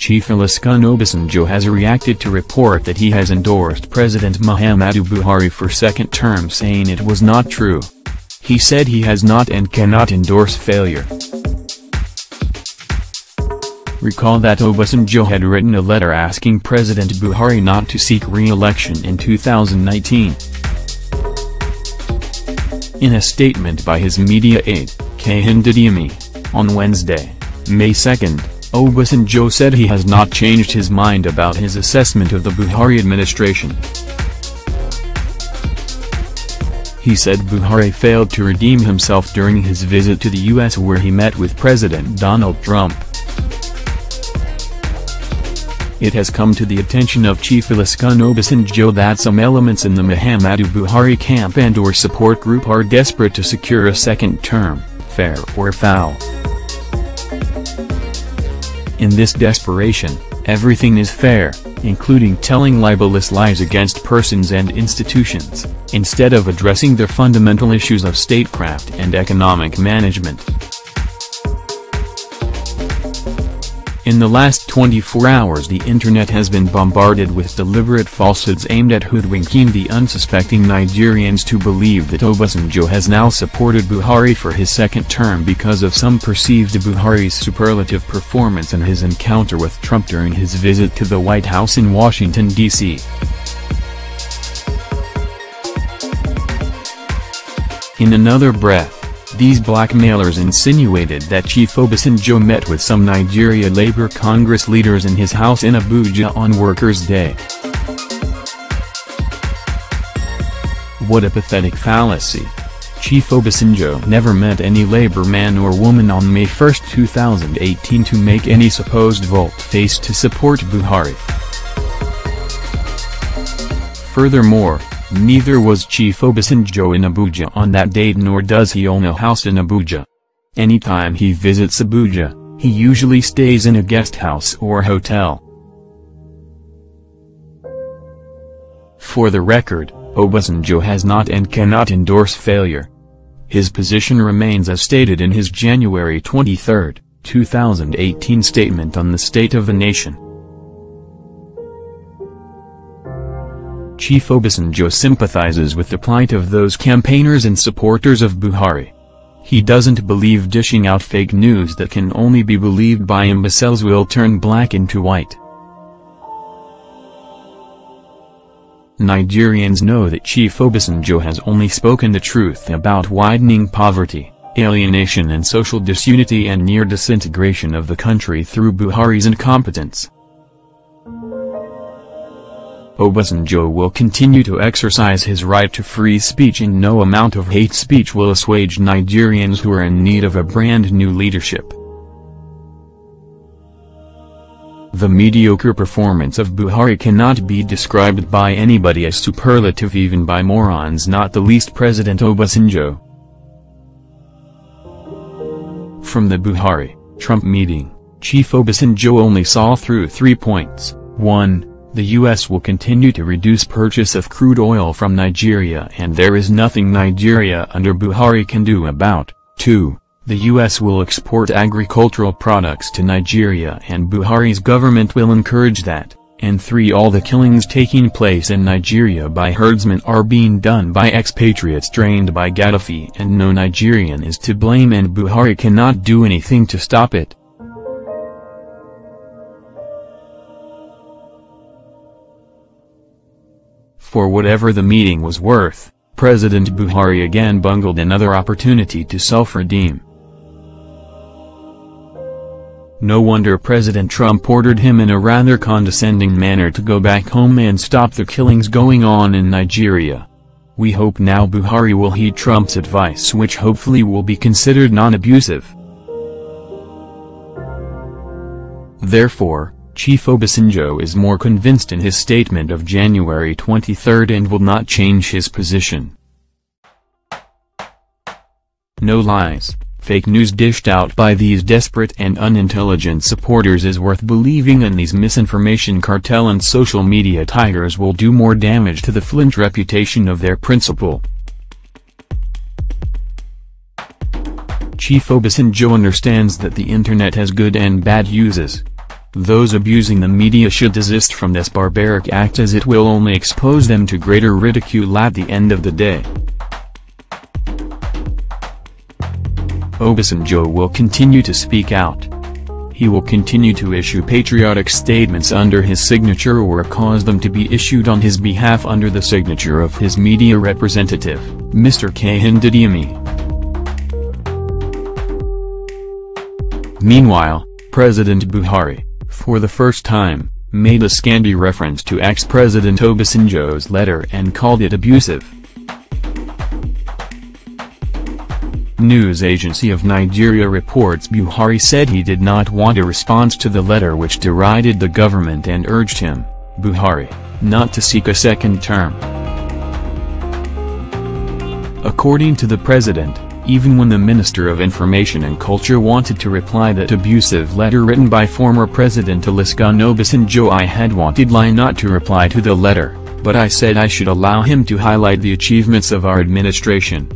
Chief Olusegun Obasanjo has reacted to report that he has endorsed President Muhammadu Buhari for second term, saying it was not true. He said he has not and cannot endorse failure. Recall that Obasanjo had written a letter asking President Buhari not to seek re-election in 2019. In a statement by his media aide, Kehinde, on Wednesday, May 2, Obasanjo said he has not changed his mind about his assessment of the Buhari administration. He said Buhari failed to redeem himself during his visit to the U.S., where he met with President Donald Trump. It has come to the attention of Chief Olusegun Obasanjo that some elements in the Muhammadu Buhari camp and/or support group are desperate to secure a second term, fair or foul. In this desperation, everything is fair, including telling libelous lies against persons and institutions, instead of addressing the fundamental issues of statecraft and economic management. In the last 24 hours, the internet has been bombarded with deliberate falsehoods aimed at hoodwinking the unsuspecting Nigerians to believe that Obasanjo has now supported Buhari for his second term because of some perceived Buhari's superlative performance in his encounter with Trump during his visit to the White House in Washington, D.C. In another breath, these blackmailers insinuated that Chief Obasanjo met with some Nigeria Labour Congress leaders in his house in Abuja on Workers' Day. What a pathetic fallacy. Chief Obasanjo never met any Labour man or woman on May 1, 2018 to make any supposed volte-face to support Buhari. Furthermore, neither was Chief Obasanjo in Abuja on that date, nor does he own a house in Abuja. Anytime he visits Abuja, he usually stays in a guest house or hotel. For the record, Obasanjo has not and cannot endorse failure. His position remains as stated in his January 23, 2018 statement on the state of the nation. Chief Obasanjo sympathizes with the plight of those campaigners and supporters of Buhari. He doesn't believe dishing out fake news that can only be believed by imbeciles will turn black into white. Nigerians know that Chief Obasanjo has only spoken the truth about widening poverty, alienation and social disunity and near disintegration of the country through Buhari's incompetence. Obasanjo will continue to exercise his right to free speech, and no amount of hate speech will assuage Nigerians who are in need of a brand new leadership. The mediocre performance of Buhari cannot be described by anybody as superlative, even by morons, not the least President Obasanjo. From the Buhari-Trump meeting, Chief Obasanjo only saw through 3 points. 1. The U.S. will continue to reduce purchase of crude oil from Nigeria, and there is nothing Nigeria under Buhari can do about. 2. The U.S. will export agricultural products to Nigeria, and Buhari's government will encourage that. And 3. All the killings taking place in Nigeria by herdsmen are being done by expatriates trained by Gaddafi, and no Nigerian is to blame, and Buhari cannot do anything to stop it. For whatever the meeting was worth, President Buhari again bungled another opportunity to self-redeem. No wonder President Trump ordered him in a rather condescending manner to go back home and stop the killings going on in Nigeria. We hope now Buhari will heed Trump's advice, which hopefully will be considered non-abusive. Therefore, Chief Obasanjo is more convinced in his statement of January 23 and will not change his position. No lies, fake news dished out by these desperate and unintelligent supporters is worth believing, and these misinformation cartel and social media tigers will do more damage to the flinch reputation of their principal. Chief Obasanjo understands that the internet has good and bad uses. Those abusing the media should desist from this barbaric act, as it will only expose them to greater ridicule at the end of the day. Obasanjo will continue to speak out. He will continue to issue patriotic statements under his signature or cause them to be issued on his behalf under the signature of his media representative, Mr. Kehinde. Meanwhile, President Buhari, for the first time, made a scanty reference to ex-President Obasanjo's letter and called it abusive. News agency of Nigeria reports Buhari said he did not want a response to the letter which derided the government and urged him, Buhari, not to seek a second term. According to the president, even when the Minister of Information and Culture wanted to reply that abusive letter written by former President Olusegun Obasanjo, I had wanted not to reply to the letter, but I said I should allow him to highlight the achievements of our administration.